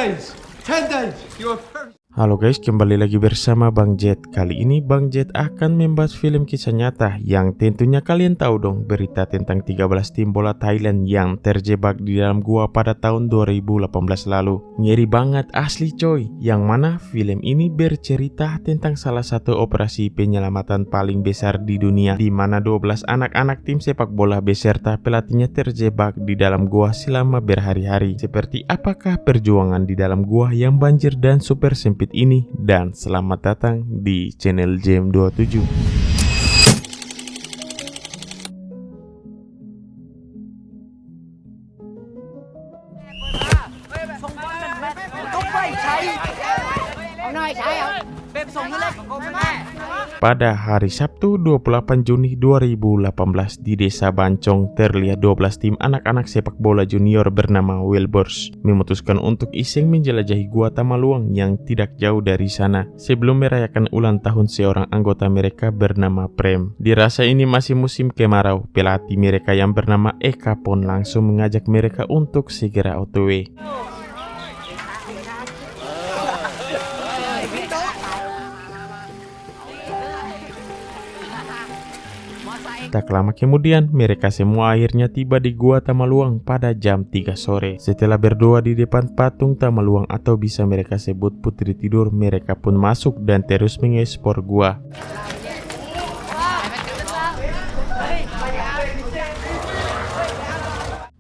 days. 10 days. You're very... Halo guys, kembali lagi bersama Bang Jet. Kali ini Bang Jet akan membahas film kisah nyata yang tentunya kalian tahu dong, berita tentang 13 tim bola Thailand yang terjebak di dalam gua pada tahun 2018 lalu. Ngeri banget asli coy. Yang mana film ini bercerita tentang salah satu operasi penyelamatan paling besar di dunia, di mana 12 anak-anak tim sepak bola beserta pelatihnya terjebak di dalam gua selama berhari-hari. Seperti apakah perjuangan di dalam gua yang banjir dan super sempit ini, dan selamat datang di channel JM27. Pada hari Sabtu 28 Juni 2018 di Desa Bancong, terlihat 12 tim anak-anak sepak bola junior bernama Wilburys memutuskan untuk iseng menjelajahi Gua Tamaluang yang tidak jauh dari sana sebelum merayakan ulang tahun seorang anggota mereka bernama Prem. Dirasa ini masih musim kemarau, pelatih mereka yang bernama Eka pun langsung mengajak mereka untuk segera OTW. Tak lama kemudian, mereka semua akhirnya tiba di Gua Tamaluang pada jam 3 sore. Setelah berdoa di depan patung Tamaluang atau bisa mereka sebut Putri Tidur, mereka pun masuk dan terus mengeksplor gua.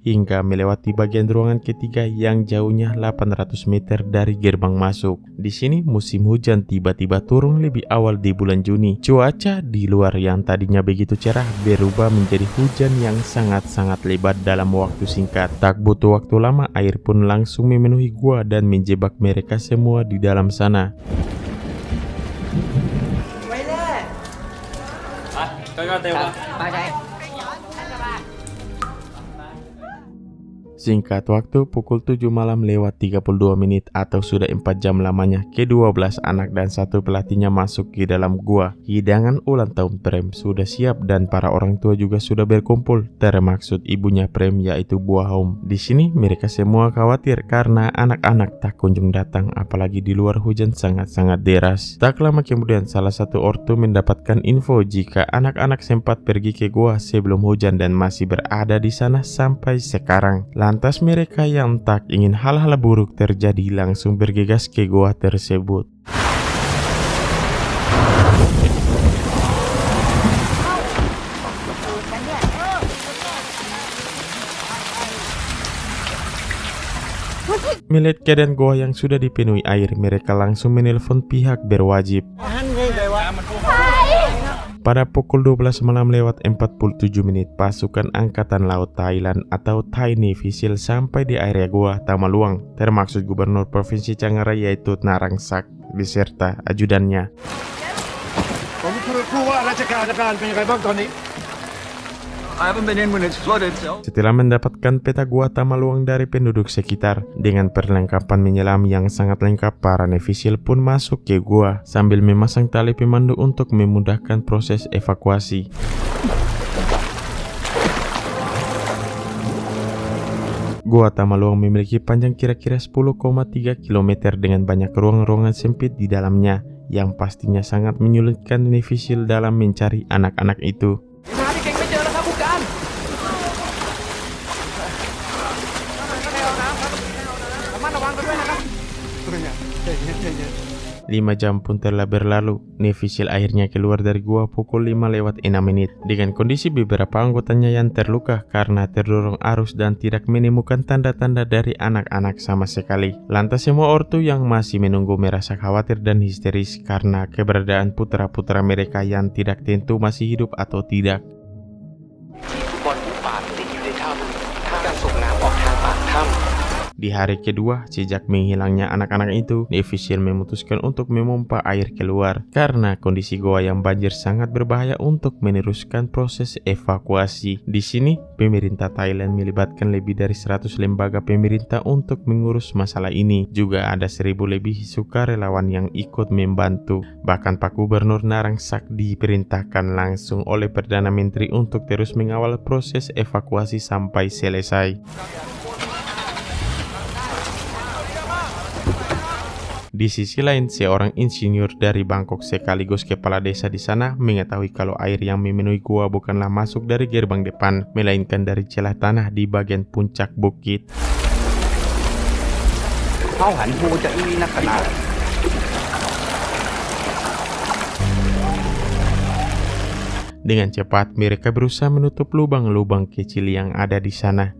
Hingga melewati bagian ruangan ketiga yang jauhnya 800 meter dari gerbang masuk. Di sini musim hujan tiba-tiba turun lebih awal di bulan Juni. Cuaca di luar yang tadinya begitu cerah berubah menjadi hujan yang sangat-sangat lebat dalam waktu singkat. Tak butuh waktu lama, air pun langsung memenuhi gua dan menjebak mereka semua di dalam sana. Singkat waktu, pukul 7 malam lewat 32 menit atau sudah 4 jam lamanya, ke-12 anak dan satu pelatihnya masuk ke dalam gua. Hidangan ulang tahun Prem sudah siap dan para orang tua juga sudah berkumpul, termaksud ibunya Prem yaitu Buah Hom. Di sini mereka semua khawatir karena anak-anak tak kunjung datang, apalagi di luar hujan sangat-sangat deras. Tak lama kemudian salah satu ortu mendapatkan info jika anak-anak sempat pergi ke gua sebelum hujan dan masih berada di sana sampai sekarang. Lantas mereka yang tak ingin hal-hal buruk terjadi langsung bergegas ke gua tersebut. Melihat keadaan gua yang sudah dipenuhi air, mereka langsung menelpon pihak berwajib. Pada pukul 12 malam lewat 47 menit, pasukan Angkatan Laut Thailand atau Thai Navy SEAL sampai di area Gua Tamaluang, termaksud Gubernur Provinsi Chiang Rai yaitu Narangsak beserta ajudannya. Setelah mendapatkan peta Gua Tamaluang dari penduduk sekitar dengan perlengkapan menyelam yang sangat lengkap, para Navy SEAL pun masuk ke gua sambil memasang tali pemandu untuk memudahkan proses evakuasi. Gua Tamaluang memiliki panjang kira-kira 10,3 km dengan banyak ruang-ruangan sempit di dalamnya yang pastinya sangat menyulitkan Navy SEAL dalam mencari anak-anak itu. 5 jam pun telah berlalu. Navy SEAL akhirnya keluar dari gua pukul 5 lewat 6 menit dengan kondisi beberapa anggotanya yang terluka karena terdorong arus dan tidak menemukan tanda-tanda dari anak-anak sama sekali. Lantas semua ortu yang masih menunggu merasa khawatir dan histeris karena keberadaan putra-putra mereka yang tidak tentu masih hidup atau tidak. Di hari kedua, sejak menghilangnya anak-anak itu, Navy SEAL memutuskan untuk memompa air keluar karena kondisi goa yang banjir sangat berbahaya untuk meneruskan proses evakuasi. Di sini, pemerintah Thailand melibatkan lebih dari 100 lembaga pemerintah untuk mengurus masalah ini. Juga ada 1000 lebih sukarelawan yang ikut membantu. Bahkan Pak Gubernur Narangsak diperintahkan langsung oleh Perdana Menteri untuk terus mengawal proses evakuasi sampai selesai. Di sisi lain, seorang insinyur dari Bangkok sekaligus kepala desa di sana mengetahui kalau air yang memenuhi gua bukanlah masuk dari gerbang depan, melainkan dari celah tanah di bagian puncak bukit. Dengan cepat, mereka berusaha menutup lubang-lubang kecil yang ada di sana.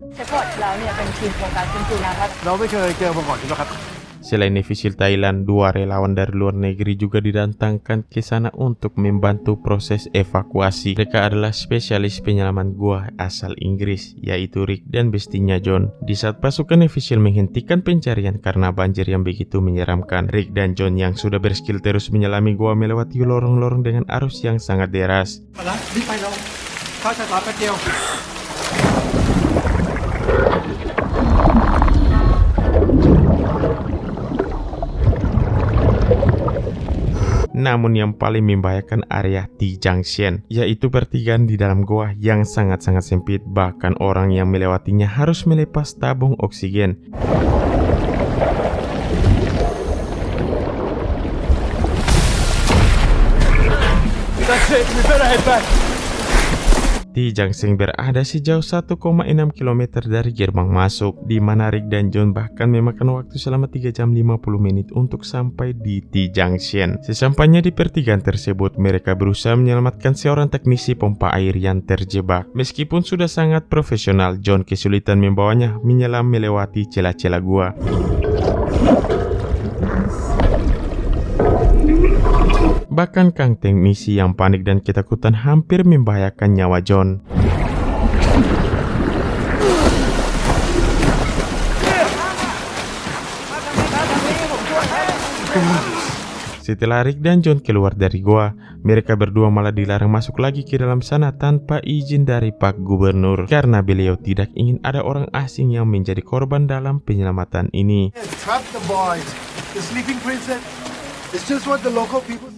Selain Nevisil Thailand, 2 relawan dari luar negeri juga didatangkan ke sana untuk membantu proses evakuasi. Mereka adalah spesialis penyelaman gua asal Inggris, yaitu Rick dan bestinya John. Di saat pasukan Nevisil menghentikan pencarian karena banjir yang begitu menyeramkan, Rick dan John yang sudah berskill terus menyelami gua melewati lorong-lorong dengan arus yang sangat deras. Namun yang paling membahayakan area T Junction, yaitu pertigaan di dalam goa yang sangat-sangat sempit, bahkan orang yang melewatinya harus melepas tabung oksigen. That's it, we better head back. T Junction berada sejauh 1,6 km dari gerbang masuk, di mana Rick dan John bahkan memakan waktu selama 3 jam 50 menit untuk sampai di T Junction. Sesampainya di pertigaan tersebut, mereka berusaha menyelamatkan seorang teknisi pompa air yang terjebak. Meskipun sudah sangat profesional, John kesulitan membawanya menyelam melewati celah-celah gua. Bahkan Kang teknisi yang panik dan ketakutan hampir membahayakan nyawa John. Setelah Rick dan John keluar dari goa, mereka berdua malah dilarang masuk lagi ke dalam sana tanpa izin dari Pak Gubernur, karena beliau tidak ingin ada orang asing yang menjadi korban dalam penyelamatan ini. Trap the boys. The sleeping princess. It's just what the local people.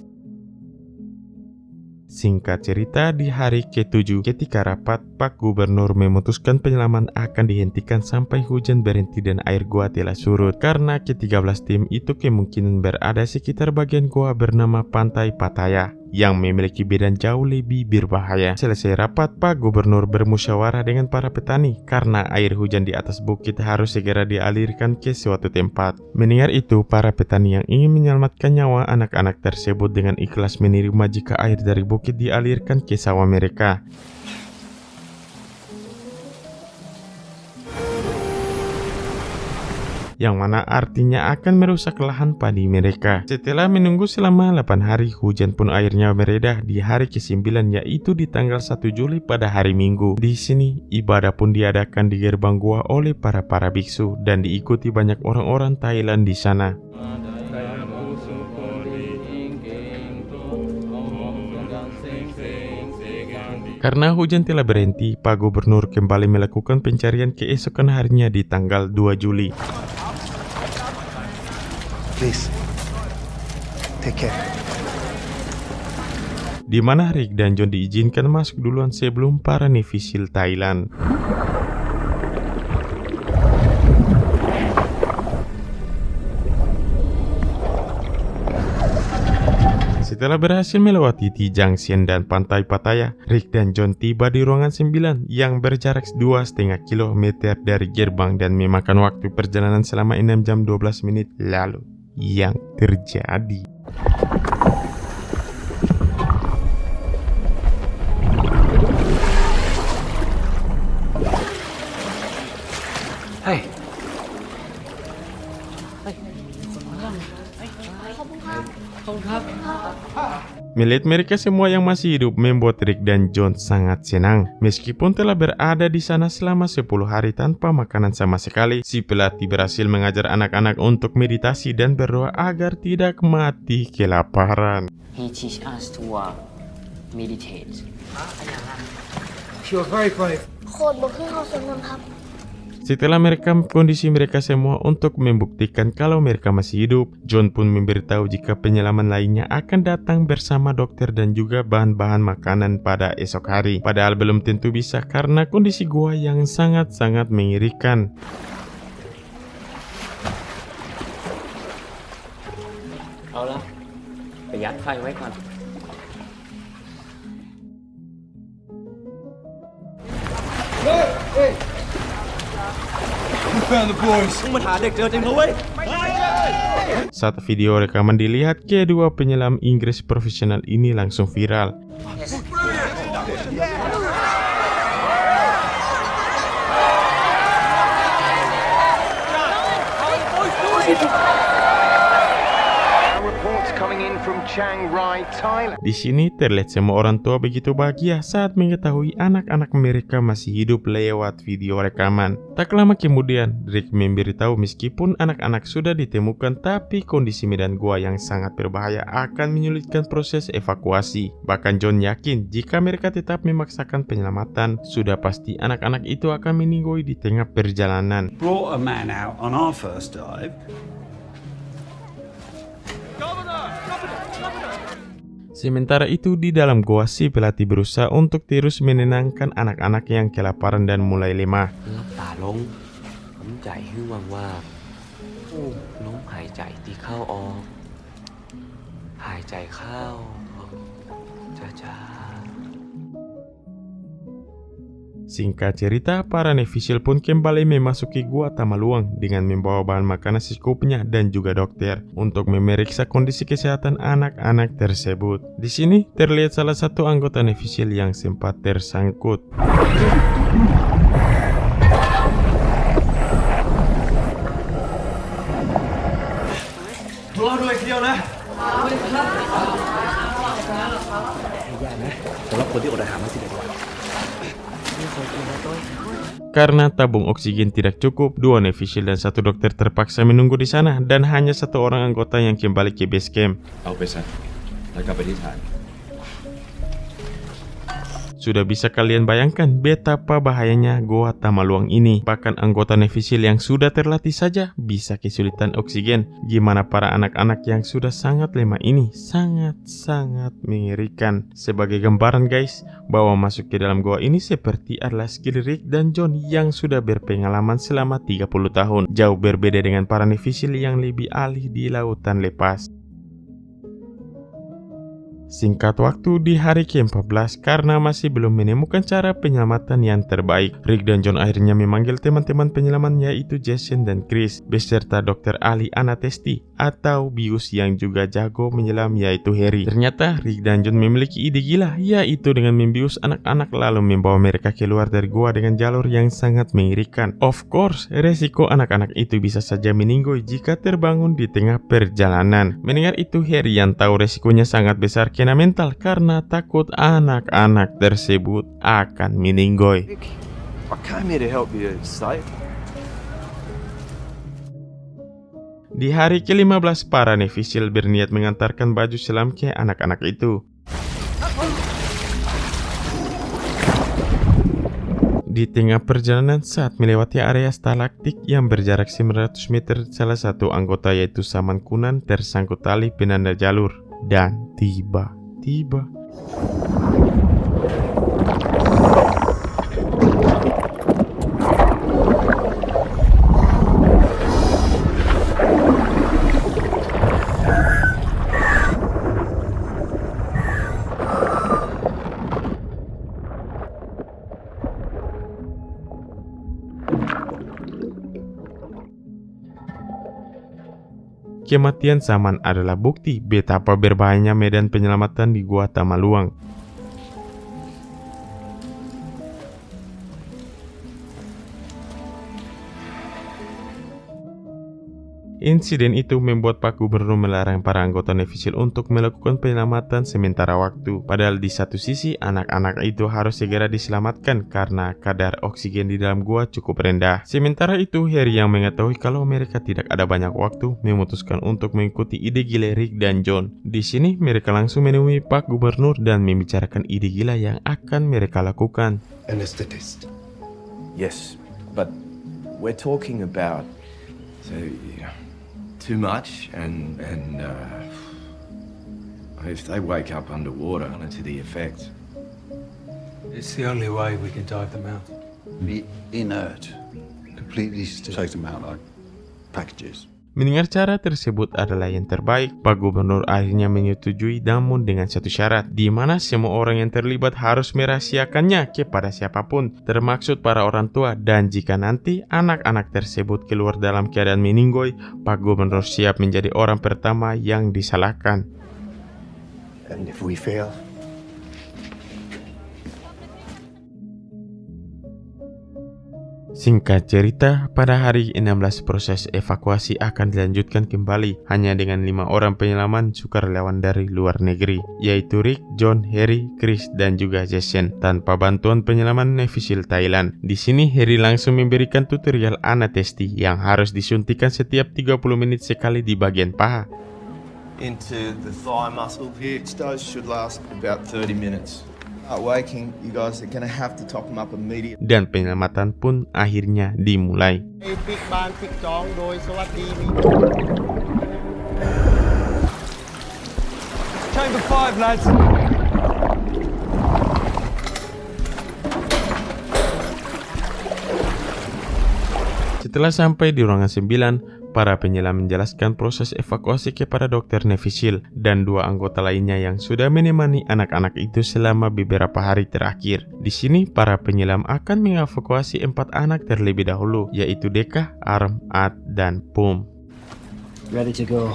Singkat cerita, di hari ke-7 ketika rapat, Pak Gubernur memutuskan penyelaman akan dihentikan sampai hujan berhenti dan air gua telah surut. Karena ke-13 tim itu kemungkinan berada sekitar bagian gua bernama Pantai Pattaya, yang memiliki medan jauh lebih berbahaya. Selesai rapat, Pak Gubernur bermusyawarah dengan para petani karena air hujan di atas bukit harus segera dialirkan ke suatu tempat. Mendengar itu, para petani yang ingin menyelamatkan nyawa anak-anak tersebut dengan ikhlas menerima jika air dari bukit dialirkan ke sawah mereka. Yang mana artinya akan merusak lahan padi mereka. Setelah menunggu selama 8 hari, hujan pun airnya meredah di hari ke-9, yaitu di tanggal 1 Juli pada hari Minggu. Di sini, ibadah pun diadakan di gerbang gua oleh para biksu dan diikuti banyak orang-orang Thailand di sana. Karena hujan telah berhenti, Pak Gubernur kembali melakukan pencarian keesokan harinya di tanggal 2 Juli. Please. Take care. Di mana Rick dan John diizinkan masuk duluan sebelum para Nevisil Thailand. Setelah berhasil melewati T Junction dan Pantai Pattaya, Rick dan John tiba di ruangan 9 yang berjarak 2,5 km dari gerbang dan memakan waktu perjalanan selama 6 jam 12 menit. Lalu, yang terjadi? Hey. Melihat mereka semua yang masih hidup membuat Rick dan John sangat senang. Meskipun telah berada di sana selama 10 hari tanpa makanan sama sekali, si pelatih berhasil mengajar anak-anak untuk meditasi dan berdoa agar tidak mati kelaparan. He teach us to meditate. You're very brave. โคตรบ่คือเฮาสวนนนท์ครับ Setelah merekam kondisi mereka semua untuk membuktikan kalau mereka masih hidup, John pun memberitahu jika penyelaman lainnya akan datang bersama dokter dan juga bahan-bahan makanan pada esok hari. Padahal belum tentu bisa karena kondisi gua yang sangat-sangat mengerikan. เอาละไปยัดไฟไว้ก่อน Saat video rekaman dilihat, kedua penyelam Inggris profesional ini langsung viral. Di sini terlihat semua orang tua begitu bahagia saat mengetahui anak-anak mereka masih hidup lewat video rekaman. Tak lama kemudian, Rick memberitahu meskipun anak-anak sudah ditemukan, tapi kondisi medan gua yang sangat berbahaya akan menyulitkan proses evakuasi. Bahkan John yakin jika mereka tetap memaksakan penyelamatan, sudah pasti anak-anak itu akan meninggoy di tengah perjalanan. Brought a man out on our first dive. Sementara itu di dalam goa, si pelatih berusaha untuk terus menenangkan anak-anak yang kelaparan dan mulai lemah. รับตาลงน้ำใจให้ว่างๆลมหายใจที่เข้าออกหายใจเข้าช้าๆ Singkat cerita, para netizen pun kembali memasuki gua Tamaluang dengan membawa bahan makanan secukupnya dan juga dokter untuk memeriksa kondisi kesehatan anak-anak tersebut. Di sini terlihat salah satu anggota netizen yang sempat tersangkut. Karena tabung oksigen tidak cukup, dua netizen dan satu dokter terpaksa menunggu di sana dan hanya satu orang anggota yang kembali ke base camp. Sudah bisa kalian bayangkan betapa bahayanya goa Tamaluang ini. Bahkan anggota netizen yang sudah terlatih saja bisa kesulitan oksigen. Gimana para anak-anak yang sudah sangat lemah ini? Sangat-sangat mengerikan. Sebagai gambaran guys, bahwa masuk ke dalam goa ini seperti adalah skill Rick dan John yang sudah berpengalaman selama 30 tahun. Jauh berbeda dengan para netizen yang lebih ahli di lautan lepas. Singkat waktu di hari ke-14, karena masih belum menemukan cara penyelamatan yang terbaik, Rick dan John akhirnya memanggil teman-teman penyelaman yaitu Jason dan Chris, beserta dokter ahli anestesi atau bius yang juga jago menyelam yaitu Harry. Ternyata Rick dan John memiliki ide gila, yaitu dengan membius anak-anak lalu membawa mereka keluar dari gua dengan jalur yang sangat mengerikan. Of course, resiko anak-anak itu bisa saja meninggoy jika terbangun di tengah perjalanan. Mendengar itu, Harry yang tahu resikonya sangat besar kena mental karena takut anak-anak tersebut akan meninggoy. I came here to help you safe. Di hari ke-15, para netizen berniat mengantarkan baju selam ke anak-anak itu. Di tengah perjalanan saat melewati area stalaktik yang berjarak 900 meter, salah satu anggota yaitu Saman Kunan tersangkut tali penanda jalur. Dan tiba-tiba kematian Saman adalah bukti betapa berbahayanya medan penyelamatan di Gua Tamaluang. Insiden itu membuat Pak Gubernur melarang para anggota netizen untuk melakukan penyelamatan sementara waktu. Padahal di satu sisi, anak-anak itu harus segera diselamatkan karena kadar oksigen di dalam gua cukup rendah. Sementara itu, Harry yang mengetahui kalau mereka tidak ada banyak waktu, memutuskan untuk mengikuti ide gila Rick dan John. Di sini, mereka langsung menemui Pak Gubernur dan membicarakan ide gila yang akan mereka lakukan. Anesthetist. Yes, but we're talking about too much and if they wake up underwater to the effects. It's the only way we can dive them out. Be inert. Completely still. Take them out like packages. Mendengar cara tersebut adalah yang terbaik, Pak Gubernur akhirnya menyetujui, namun dengan satu syarat, di mana semua orang yang terlibat harus merahasiakannya kepada siapapun, termaksud para orang tua, dan jika nanti anak-anak tersebut keluar dalam keadaan meninggoy, Pak Gubernur siap menjadi orang pertama yang disalahkan. And if we fail? Singkat cerita, pada hari 16 proses evakuasi akan dilanjutkan kembali hanya dengan 5 orang penyelaman sukarelawan dari luar negeri, yaitu Rick, John, Harry, Chris, dan juga Jason, tanpa bantuan penyelaman Navy SEAL Thailand. Di sini Harry langsung memberikan tutorial anestesi yang harus disuntikan setiap 30 menit sekali di bagian paha. Into the thigh muscle here. Each dose should last about 30 minutes. Waking, you guys are gonna have to top them up immediately. Dan penyelamatan pun akhirnya dimulai. Chamber 5, lads. Setelah sampai di ruangan 9, para penyelam menjelaskan proses evakuasi kepada dokter Navy SEAL dan 2 anggota lainnya yang sudah menemani anak-anak itu selama beberapa hari terakhir. Di sini, para penyelam akan mengevakuasi 4 anak terlebih dahulu, yaitu Deka, Arm, Ad, dan Pum. Ready to go.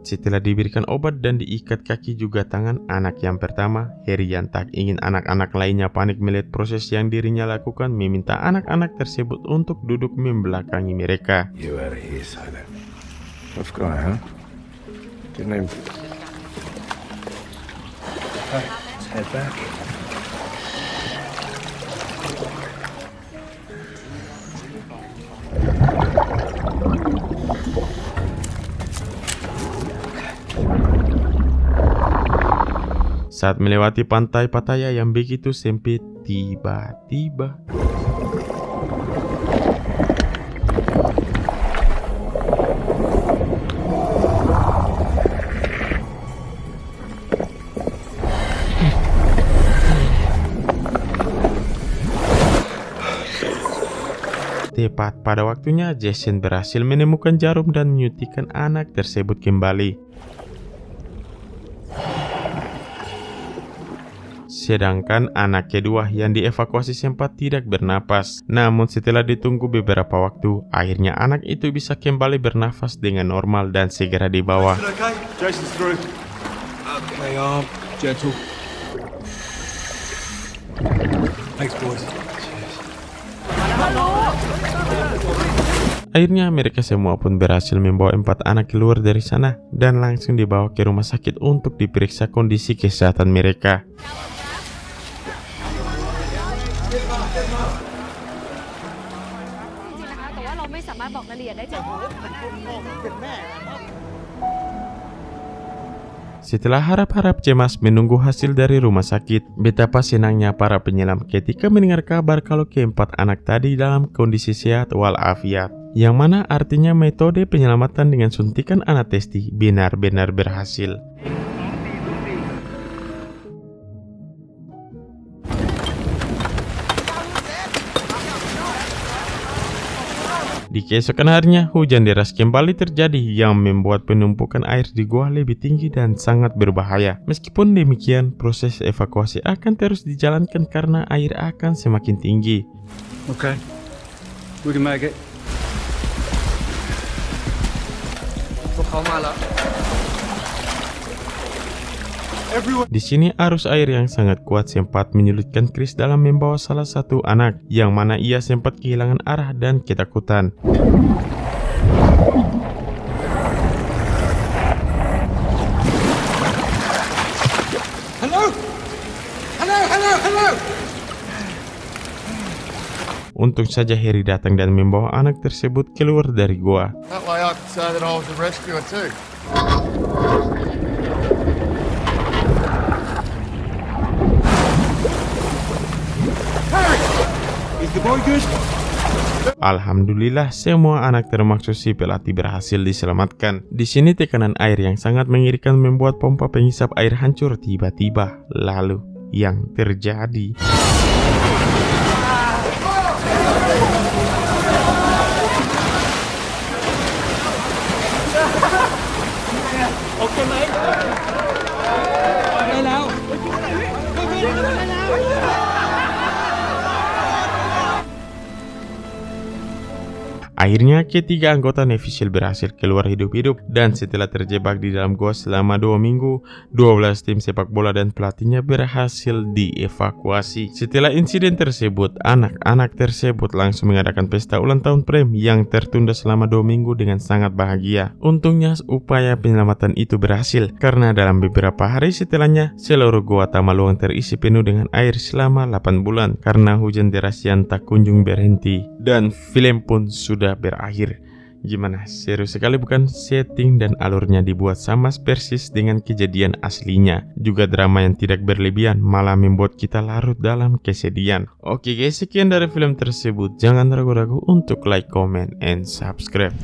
Setelah diberikan obat dan diikat kaki juga tangan anak yang pertama, Harry yang tak ingin anak-anak lainnya panik melihat proses yang dirinya lakukan meminta anak-anak tersebut untuk duduk membelakangi mereka. You out of here, say that. Tough guy, huh? Didn't even... Hey, let's head back. Saat melewati pantai Pattaya yang begitu sempit, tiba-tiba tepat pada waktunya, Jason berhasil menemukan jarum dan menyuntikkan anak tersebut kembali. Sedangkan anak kedua yang dievakuasi sempat tidak bernapas. Namun setelah ditunggu beberapa waktu, akhirnya anak itu bisa kembali bernafas dengan normal dan segera dibawa. Okay, Jason's through. Okay, arm, gentle. Thanks, boys. Akhirnya mereka semua pun berhasil membawa 4 anak keluar dari sana dan langsung dibawa ke rumah sakit untuk diperiksa kondisi kesehatan mereka. Setelah harap-harap cemas menunggu hasil dari rumah sakit, betapa senangnya para penyelam ketika mendengar kabar kalau keempat anak tadi dalam kondisi sehat walafiat, yang mana artinya metode penyelamatan dengan suntikan anestesi benar-benar berhasil. Di keesokan harinya, hujan deras kembali terjadi yang membuat penumpukan air di gua lebih tinggi dan sangat berbahaya. Meskipun demikian, proses evakuasi akan terus dijalankan karena air akan semakin tinggi. Okay, we can make it. Di sini arus air yang sangat kuat sempat menyulitkan Chris dalam membawa salah satu anak, yang mana ia sempat kehilangan arah dan ketakutan. Hello! Untung saja Harry datang dan membawa anak tersebut keluar dari gua. That way I could say that I was a rescuer too. Alhamdulillah semua anak termasuk si pelatih berhasil diselamatkan. Di sini tekanan air yang sangat mengerikan membuat pompa penghisap air hancur tiba-tiba. Lalu yang terjadi? Akhirnya ketiga anggota Navy SEAL berhasil keluar hidup-hidup dan setelah terjebak di dalam gua selama 2 minggu, 12 tim sepak bola dan pelatihnya berhasil dievakuasi. Setelah insiden tersebut, anak-anak tersebut langsung mengadakan pesta ulang tahun Prem yang tertunda selama 2 minggu dengan sangat bahagia. Untungnya upaya penyelamatan itu berhasil karena dalam beberapa hari setelahnya seluruh gua Tamaluang terisi penuh dengan air selama 8 bulan karena hujan deras yang tak kunjung berhenti. Dan film pun sudah berakhir. Gimana? Seru sekali bukan? Setting dan alurnya dibuat sama persis dengan kejadian aslinya. Juga drama yang tidak berlebihan, malah membuat kita larut dalam kesedihan. Oke guys, sekian dari film tersebut. Jangan ragu-ragu untuk like, comment, and subscribe.